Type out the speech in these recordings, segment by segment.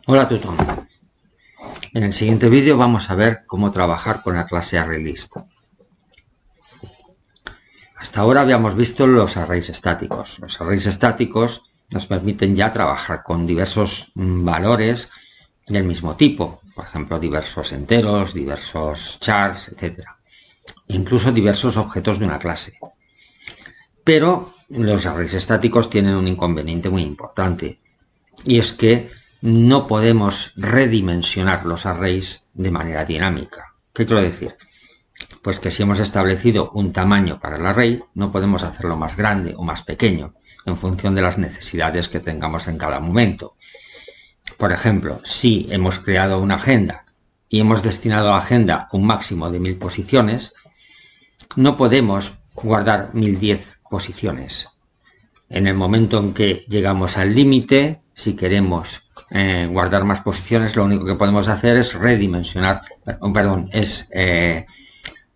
Hola Tutón. En el siguiente vídeo vamos a ver cómo trabajar con la clase ArrayList. Hasta ahora habíamos visto los arrays estáticos. Los arrays estáticos nos permiten ya trabajar con diversos valores del mismo tipo. Por ejemplo, diversos enteros, diversos chars, etc. Incluso diversos objetos de una clase. Pero los arrays estáticos tienen un inconveniente muy importante. Y es que no podemos redimensionar los arrays de manera dinámica. ¿Qué quiero decir? Pues que si hemos establecido un tamaño para el array, no podemos hacerlo más grande o más pequeño, en función de las necesidades que tengamos en cada momento. Por ejemplo, si hemos creado una agenda y hemos destinado a la agenda un máximo de 1000 posiciones, no podemos guardar 1010 posiciones. En el momento en que llegamos al límite, si queremos guardar más posiciones, lo único que podemos hacer es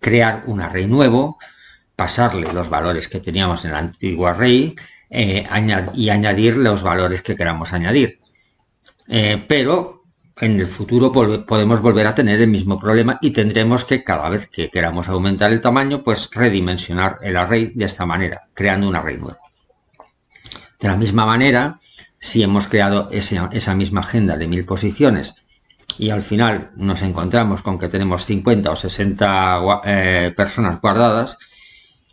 crear un array nuevo, pasarle los valores que teníamos en el antiguo array y añadir los valores que queramos añadir. Pero en el futuro podemos volver a tener el mismo problema y tendremos que, cada vez que queramos aumentar el tamaño, pues redimensionar el array de esta manera, creando un array nuevo. De la misma manera, si hemos creado esa misma agenda de 1000 posiciones y al final nos encontramos con que tenemos 50 o 60 personas guardadas,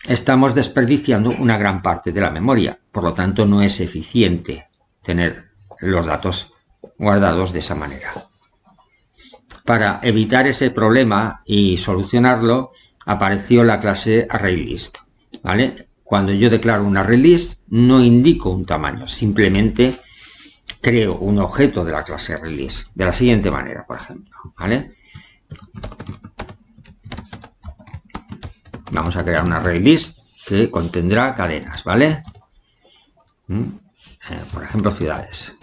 estamos desperdiciando una gran parte de la memoria. Por lo tanto, no es eficiente tener los datos guardados de esa manera. Para evitar ese problema y solucionarlo, apareció la clase ArrayList, ¿vale? Cuando yo declaro un ArrayList, no indico un tamaño, simplemente creo un objeto de la clase ArrayList de la siguiente manera, por ejemplo, ¿vale? Vamos a crear un ArrayList que contendrá cadenas, ¿vale? Por ejemplo, ciudades.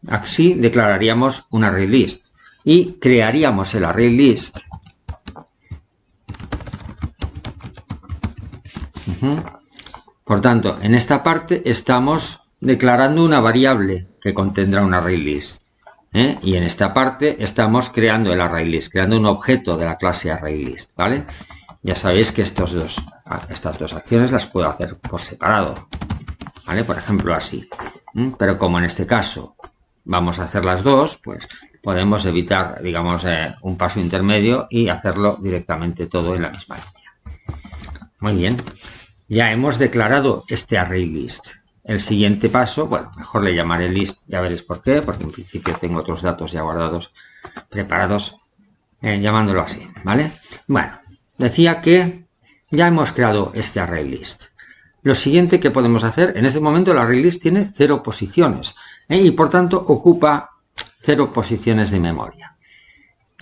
Así declararíamos un ArrayList y crearíamos el ArrayList Por tanto, en esta parte estamos declarando una variable que contendrá un ArrayList. Y en esta parte estamos creando el ArrayList, creando un objeto de la clase ArrayList, ¿vale? Ya sabéis que estas dos acciones las puedo hacer por separado, ¿vale? Por ejemplo, así. Pero como en este caso vamos a hacer las dos, pues podemos evitar, digamos, un paso intermedio y hacerlo directamente todo en la misma línea. Muy bien. Ya hemos declarado este ArrayList. El siguiente paso, bueno, mejor le llamaré list, ya veréis por qué, porque en principio tengo otros datos ya guardados, preparados, llamándolo así, ¿vale? Bueno, decía que ya hemos creado este ArrayList. Lo siguiente que podemos hacer, en este momento el ArrayList tiene 0 posiciones y por tanto ocupa 0 posiciones de memoria.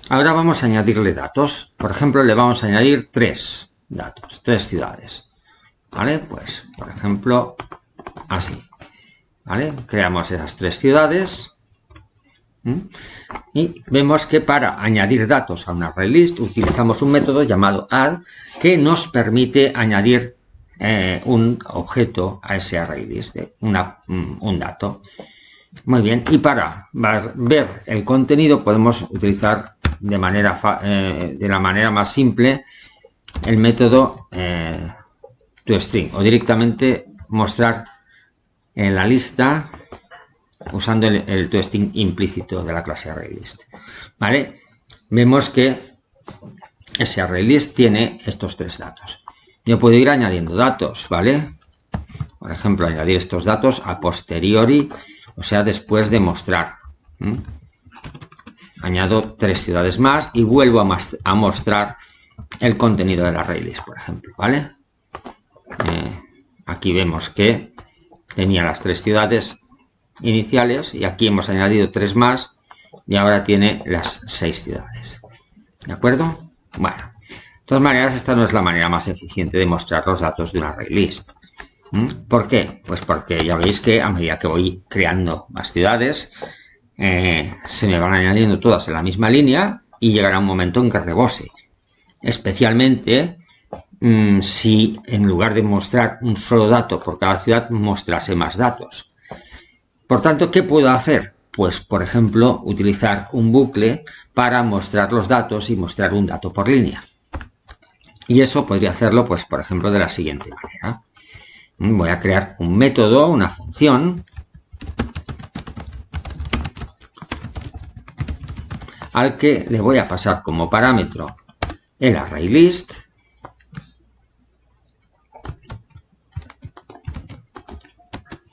Ahora vamos a añadirle datos. Por ejemplo, le vamos a añadir 3 datos, 3 ciudades. ¿Vale? Pues, por ejemplo, así. ¿Vale? Creamos esas 3 ciudades. Y vemos que para añadir datos a un ArrayList utilizamos un método llamado add que nos permite añadir un objeto a ese ArrayList, un dato. Muy bien. Y para ver el contenido podemos utilizar de la manera más simple el método toString o directamente mostrar en la lista usando el toString implícito de la clase ArrayList. ¿Vale? Vemos que ese ArrayList tiene estos 3 datos. Yo puedo ir añadiendo datos, ¿vale? Por ejemplo, añadir estos datos a posteriori, o sea, después de mostrar. Añado 3 ciudades más y vuelvo a mostrar el contenido del ArrayList, por ejemplo, ¿vale? Aquí vemos que tenía las 3 ciudades iniciales y aquí hemos añadido 3 más y ahora tiene las 6 ciudades. ¿De acuerdo? Bueno, de todas maneras, esta no es la manera más eficiente de mostrar los datos de un ArrayList. ¿Por qué? Pues porque ya veis que a medida que voy creando más ciudades, se me van añadiendo todas en la misma línea y llegará un momento en que rebose. Especialmente si en lugar de mostrar un solo dato por cada ciudad, mostrase más datos. Por tanto, ¿qué puedo hacer? Pues, por ejemplo, utilizar un bucle para mostrar los datos y mostrar un dato por línea. Y eso podría hacerlo, pues, por ejemplo, de la siguiente manera. Voy a crear un método, una función, al que le voy a pasar como parámetro el ArrayList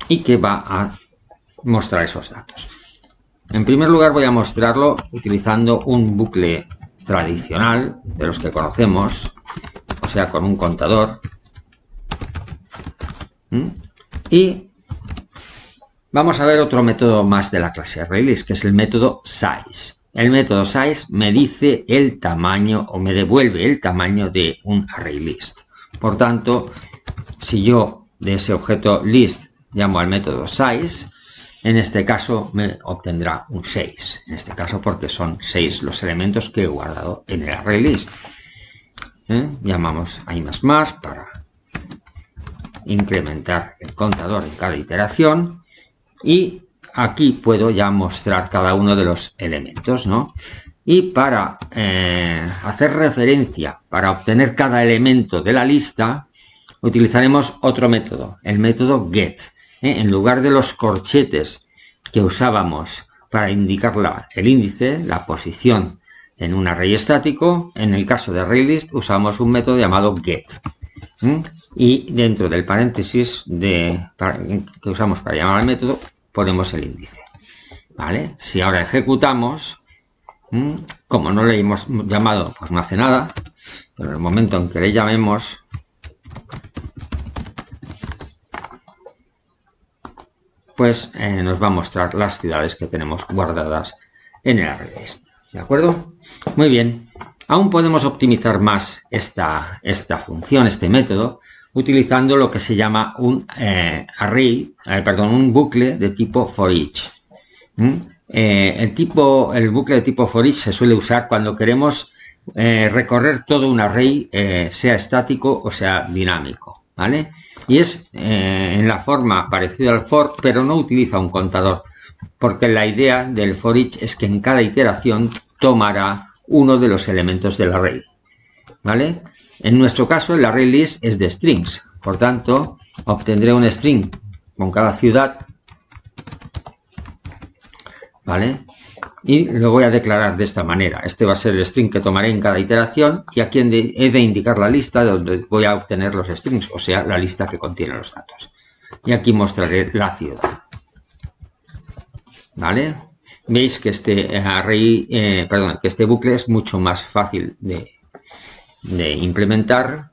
y que va a mostrar esos datos. En primer lugar voy a mostrarlo utilizando un bucle tradicional de los que conocemos, o sea, con un contador. Y vamos a ver otro método más de la clase ArrayList, que es el método size. El método size me dice el tamaño o me devuelve el tamaño de un ArrayList. Por tanto, si yo de ese objeto list llamo al método size, en este caso me obtendrá un 6. En este caso porque son 6 los elementos que he guardado en el ArrayList. Llamamos a I++ para incrementar el contador en cada iteración. Y aquí puedo ya mostrar cada uno de los elementos, ¿no? Y para hacer referencia, para obtener cada elemento de la lista, utilizaremos otro método, el método get. En lugar de los corchetes que usábamos para indicar el índice, la posición en un array estático, en el caso de ArrayList usamos un método llamado get. Y dentro del paréntesis que usamos para llamar al método, ponemos el índice. ¿Vale? Si ahora ejecutamos, como no le hemos llamado, pues no hace nada, pero en el momento en que le llamemos, pues nos va a mostrar las ciudades que tenemos guardadas en el ArrayList. ¿De acuerdo? Muy bien. Aún podemos optimizar más esta función, este método, utilizando lo que se llama un un bucle de tipo for each. El bucle de tipo for each se suele usar cuando queremos recorrer todo un array, sea estático o sea dinámico, ¿vale? Y es en la forma parecida al for, pero no utiliza un contador, porque la idea del for each es que en cada iteración tomará uno de los elementos del array, ¿vale? En nuestro caso el ArrayList es de strings, por tanto obtendré un string con cada ciudad, ¿vale? Y lo voy a declarar de esta manera. Este va a ser el string que tomaré en cada iteración y aquí he de indicar la lista donde voy a obtener los strings, o sea, la lista que contiene los datos. Y aquí mostraré la ciudad, ¿vale? Veis que este bucle es mucho más fácil de implementar,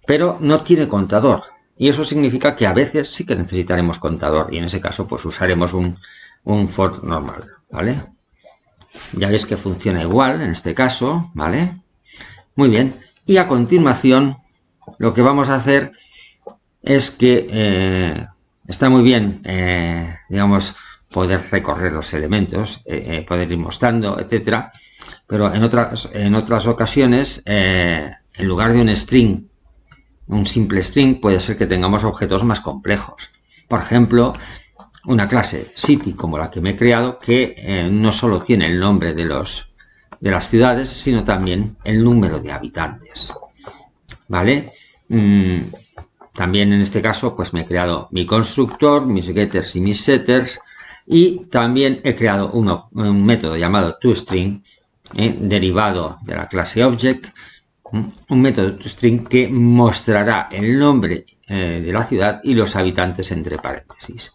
pero no tiene contador. Y eso significa que a veces sí que necesitaremos contador y en ese caso pues usaremos un for normal, ¿vale? Ya veis que funciona igual en este caso, ¿vale? Muy bien. Y a continuación lo que vamos a hacer es que está muy bien, digamos, poder recorrer los elementos, poder ir mostrando, etcétera, pero en otras ocasiones, en lugar de un string, un simple string, puede ser que tengamos objetos más complejos. Por ejemplo, una clase city como la que me he creado, que no solo tiene el nombre de las ciudades, sino también el número de habitantes, ¿vale? También en este caso pues me he creado mi constructor, mis getters y mis setters, y también he creado un método llamado toString, derivado de la clase object, un método toString que mostrará el nombre de la ciudad y los habitantes entre paréntesis.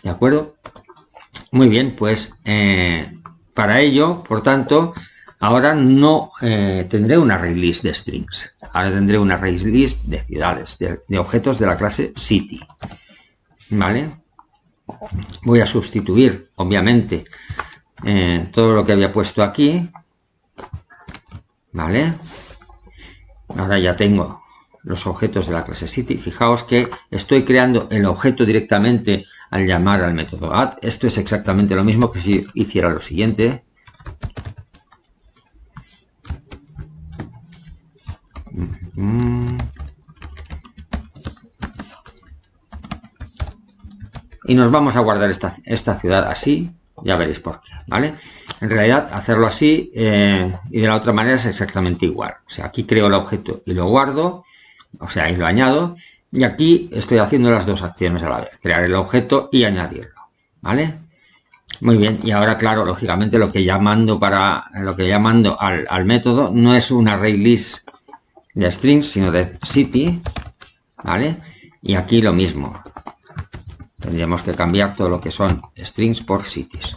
¿De acuerdo? Muy bien, pues para ello, por tanto, ahora no tendré un ArrayList de strings. Ahora tendré un ArrayList de ciudades, de objetos de la clase city. ¿Vale? Voy a sustituir, obviamente, todo lo que había puesto aquí. ¿Vale? Ahora ya tengo los objetos de la clase city. Fijaos que estoy creando el objeto directamente al llamar al método add. Esto es exactamente lo mismo que si hiciera lo siguiente. y nos vamos a guardar esta ciudad así, ya veréis por qué, ¿vale? En realidad, hacerlo así y de la otra manera es exactamente igual. O sea, aquí creo el objeto y lo guardo, o sea, y lo añado, y aquí estoy haciendo las dos acciones a la vez, crear el objeto y añadirlo, ¿vale? Muy bien, y ahora, claro, lógicamente lo que ya mando al método no es un array list de strings, sino de city, ¿vale? Y aquí lo mismo. Tendríamos que cambiar todo lo que son strings por cities.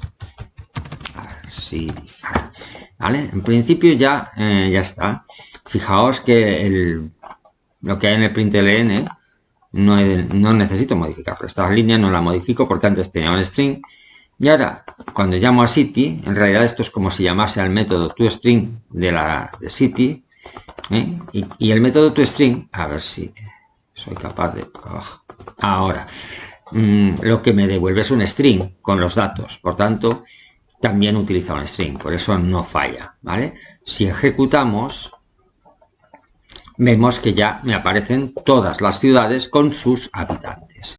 ¿Vale? En principio ya está. Fijaos que lo que hay en el println no necesito modificarlo. Esta línea no la modifico porque antes tenía un string. Y ahora, cuando llamo a city, en realidad esto es como si llamase al método toString de city. Y el método toString, a ver si soy capaz de... ahora, lo que me devuelve es un string con los datos. Por tanto, también utiliza un string. Por eso no falla, ¿vale? Si ejecutamos, vemos que ya me aparecen todas las ciudades con sus habitantes.